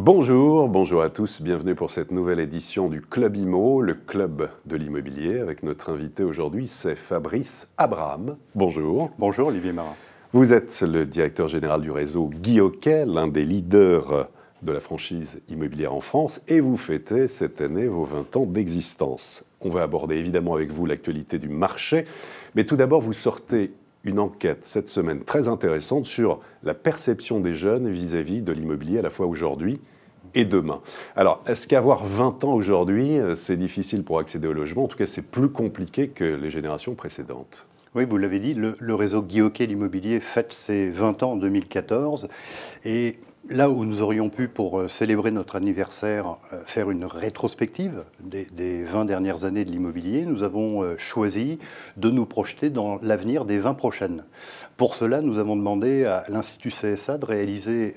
Bonjour, bonjour à tous, bienvenue pour cette nouvelle édition du Club IMO, le club de l'immobilier. Avec notre invité aujourd'hui, c'est Fabrice Abraham. Bonjour. Bonjour Olivier Marin. Vous êtes le directeur général du réseau Guy Hockey, l'un des leaders de la franchise immobilière en France, et vous fêtez cette année vos 20 ans d'existence. On va aborder évidemment avec vous l'actualité du marché, mais tout d'abord vous sortez une enquête cette semaine très intéressante sur la perception des jeunes vis-à-vis de l'immobilier à la fois aujourd'hui et demain. Alors, est-ce qu'avoir 20 ans aujourd'hui, c'est difficile pour accéder au logement? En tout cas, c'est plus compliqué que les générations précédentes. Oui, vous l'avez dit, le réseau Guy Hockey l'immobilier fête ses 20 ans en 2014. Et là où nous aurions pu, pour célébrer notre anniversaire, faire une rétrospective des 20 dernières années de l'immobilier, nous avons choisi de nous projeter dans l'avenir des 20 prochaines. Pour cela, nous avons demandé à l'Institut CSA de réaliser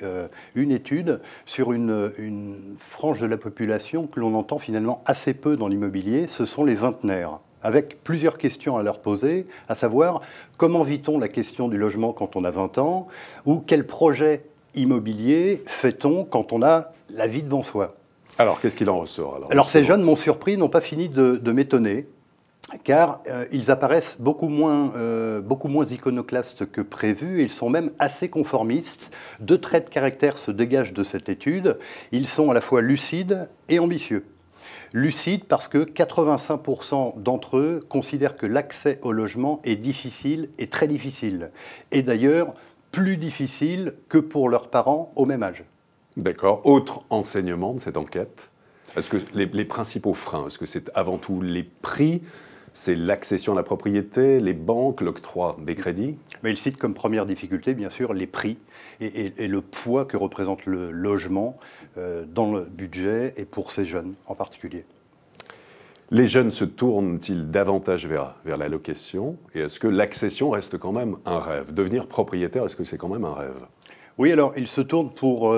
une étude sur une frange de la population que l'on entend finalement assez peu dans l'immobilier, ce sont les vingtenaires, avec plusieurs questions à leur poser, à savoir comment vit-on la question du logement quand on a 20 ans, ou quel projet immobilier fait-on quand on a la vie devant soi. Alors, qu'est-ce qu'il en ressort? Alors ces jeunes m'ont surpris, n'ont pas fini de m'étonner, car ils apparaissent beaucoup moins iconoclastes que prévu, et ils sont même assez conformistes. Deux traits de caractère se dégagent de cette étude. Ils sont à la fois lucides et ambitieux. Lucides parce que 85% d'entre eux considèrent que l'accès au logement est difficile et très difficile. Et d'ailleurs, plus difficile que pour leurs parents au même âge. D'accord. Autre enseignement de cette enquête, est-ce que les principaux freins, est-ce que c'est avant tout les prix, c'est l'accession à la propriété, les banques, l'octroi des crédits? Mais il cite comme première difficulté, bien sûr, les prix et le poids que représente le logement dans le budget et pour ces jeunes en particulier. Les jeunes se tournent-ils davantage vers la location? Et est-ce que l'accession reste quand même un rêve? Devenir propriétaire, est-ce que c'est quand même un rêve? Oui, alors ils se tournent pour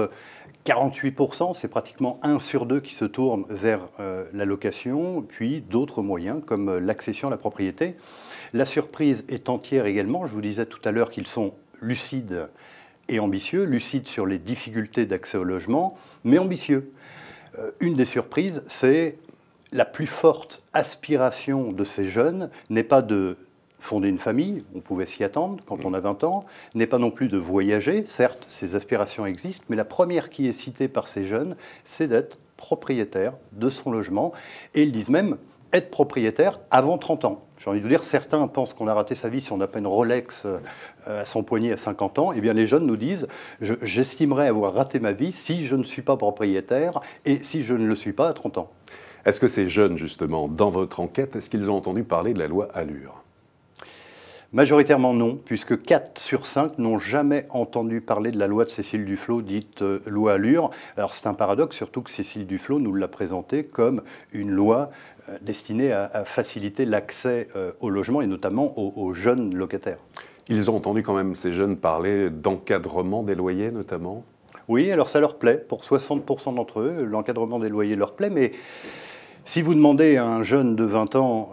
48%, c'est pratiquement 1 sur 2 qui se tourne vers la location, puis d'autres moyens comme l'accession à la propriété. La surprise est entière également. Je vous disais tout à l'heure qu'ils sont lucides et ambitieux, lucides sur les difficultés d'accès au logement, mais ambitieux. Une des surprises, c'est la plus forte aspiration de ces jeunes n'est pas de fonder une famille, on pouvait s'y attendre quand on a 20 ans, n'est pas non plus de voyager, certes, ces aspirations existent, mais la première qui est citée par ces jeunes, c'est d'être propriétaire de son logement, et ils disent même être propriétaire avant 30 ans. J'ai envie de vous dire, certains pensent qu'on a raté sa vie si on n'a pas une Rolex à son poignet à 50 ans. Eh bien, les jeunes nous disent, j'estimerais avoir raté ma vie si je ne suis pas propriétaire et si je ne le suis pas à 30 ans. Est-ce que ces jeunes, justement, dans votre enquête, est-ce qu'ils ont entendu parler de la loi Allure? Majoritairement non, puisque 4 sur 5 n'ont jamais entendu parler de la loi de Cécile Duflot, dite loi Allure. Alors c'est un paradoxe, surtout que Cécile Duflot nous l'a présentée comme une loi destinée à faciliter l'accès au logement et notamment aux jeunes locataires. Ils ont entendu quand même, ces jeunes, parler d'encadrement des loyers notamment? Oui, alors ça leur plaît. Pour 60% d'entre eux, l'encadrement des loyers leur plaît, mais si vous demandez à un jeune de 20 ans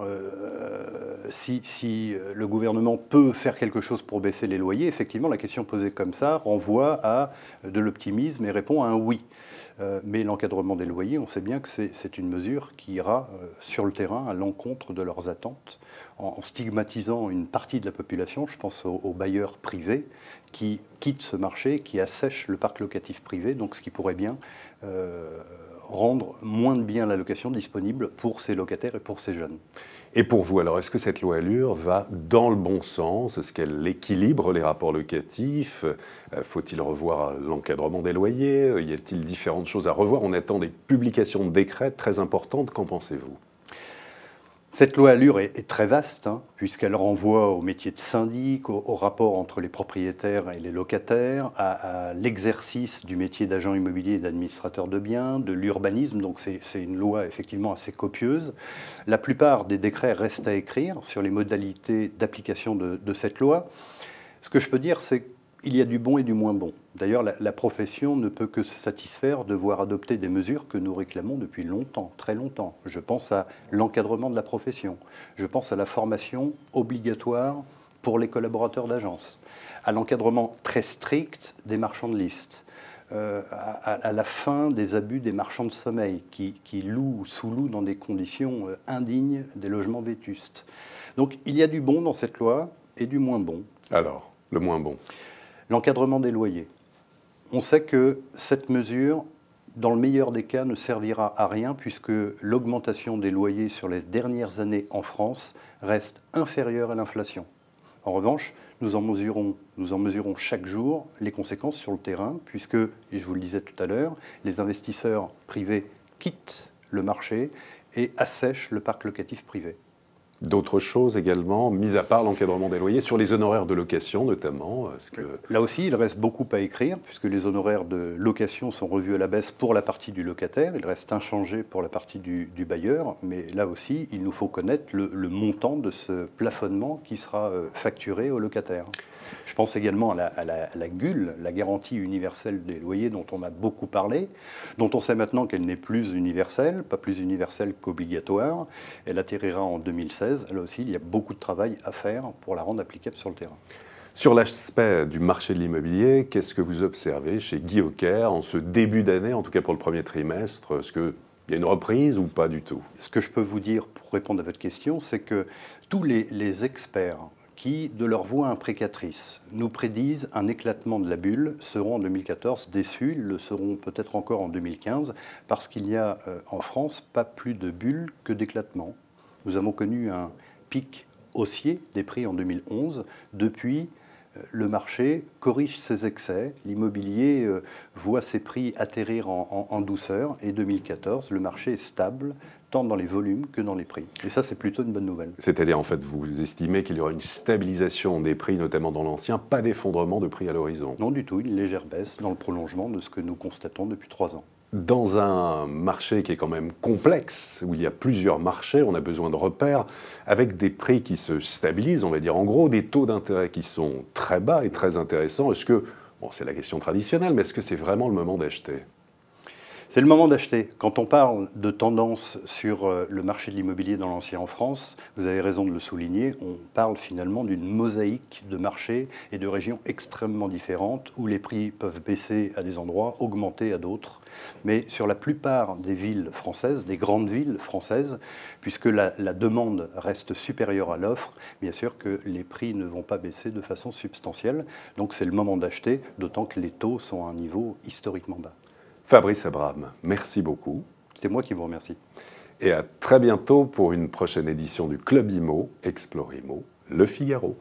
si le gouvernement peut faire quelque chose pour baisser les loyers, effectivement, la question posée comme ça renvoie à de l'optimisme et répond à un oui. Mais l'encadrement des loyers, on sait bien que c'est une mesure qui ira sur le terrain à l'encontre de leurs attentes, en stigmatisant une partie de la population, je pense aux bailleurs privés, qui quittent ce marché, qui assèchent le parc locatif privé, donc ce qui pourrait bien rendre moins de biens à la location disponibles pour ces locataires et pour ces jeunes. Et pour vous, alors, est-ce que cette loi Allure va dans le bon sens? Est-ce qu'elle équilibre les rapports locatifs? Faut-il revoir l'encadrement des loyers? Y a-t-il différentes choses à revoir? On attend des publications de décrets très importantes. Qu'en pensez-vous? Cette loi Allure est très vaste, puisqu'elle renvoie au métier de syndic, au rapport entre les propriétaires et les locataires, à l'exercice du métier d'agent immobilier et d'administrateur de biens, de l'urbanisme, donc c'est une loi effectivement assez copieuse. La plupart des décrets restent à écrire sur les modalités d'application de cette loi. Ce que je peux dire, c'est qu'il y a du bon et du moins bon. D'ailleurs, la profession ne peut que se satisfaire de voir adopter des mesures que nous réclamons depuis longtemps, très longtemps. Je pense à l'encadrement de la profession. Je pense à la formation obligatoire pour les collaborateurs d'agence, à l'encadrement très strict des marchands de liste, à la fin des abus des marchands de sommeil qui sous-louent dans des conditions indignes des logements vétustes. Donc il y a du bon dans cette loi et du moins bon. Alors, le moins bon? L'encadrement des loyers. On sait que cette mesure, dans le meilleur des cas, ne servira à rien puisque l'augmentation des loyers sur les dernières années en France reste inférieure à l'inflation. En revanche, nous en mesurons chaque jour les conséquences sur le terrain puisque, et je vous le disais tout à l'heure, les investisseurs privés quittent le marché et assèchent le parc locatif privé. D'autres choses également, mis à part l'encadrement des loyers, sur les honoraires de location notamment. Là aussi, il reste beaucoup à écrire, puisque les honoraires de location sont revus à la baisse pour la partie du locataire, il reste inchangé pour la partie du bailleur, mais là aussi, il nous faut connaître le montant de ce plafonnement qui sera facturé au locataire. Je pense également à la GUL, la garantie universelle des loyers, dont on a beaucoup parlé, dont on sait maintenant qu'elle n'est plus universelle, pas plus universelle qu'obligatoire. Elle atterrira en 2016. Là aussi, il y a beaucoup de travail à faire pour la rendre applicable sur le terrain. Sur l'aspect du marché de l'immobilier, qu'est-ce que vous observez chez Guy Oquer en ce début d'année, en tout cas pour le premier trimestre? Est-ce qu'il y a une reprise ou pas du tout? Ce que je peux vous dire pour répondre à votre question, c'est que tous les experts qui, de leur voix imprécatrice, nous prédisent un éclatement de la bulle, seront en 2014 déçus, ils le seront peut-être encore en 2015, parce qu'il n'y a en France pas plus de bulle que d'éclatement. Nous avons connu un pic haussier des prix en 2011. Depuis, le marché corrige ses excès. L'immobilier voit ses prix atterrir en douceur. Et 2014, le marché est stable, tant dans les volumes que dans les prix. Et ça, c'est plutôt une bonne nouvelle. C'est-à-dire, en fait, vous estimez qu'il y aura une stabilisation des prix, notamment dans l'ancien, pas d'effondrement de prix à l'horizon? Non du tout, une légère baisse dans le prolongement de ce que nous constatons depuis 3 ans. Dans un marché qui est quand même complexe, où il y a plusieurs marchés, on a besoin de repères, avec des prix qui se stabilisent, on va dire en gros, des taux d'intérêt qui sont très bas et très intéressants. Est-ce que, bon, c'est la question traditionnelle, mais est-ce que c'est vraiment le moment d'acheter? C'est le moment d'acheter. Quand on parle de tendance sur le marché de l'immobilier dans l'ancien en France, vous avez raison de le souligner, on parle finalement d'une mosaïque de marchés et de régions extrêmement différentes où les prix peuvent baisser à des endroits, augmenter à d'autres. Mais sur la plupart des villes françaises, des grandes villes françaises, puisque la demande reste supérieure à l'offre, bien sûr que les prix ne vont pas baisser de façon substantielle. Donc c'est le moment d'acheter, d'autant que les taux sont à un niveau historiquement bas. Fabrice Abraham, merci beaucoup. C'est moi qui vous remercie. Et à très bientôt pour une prochaine édition du Club Imo, Explore Imo, Le Figaro.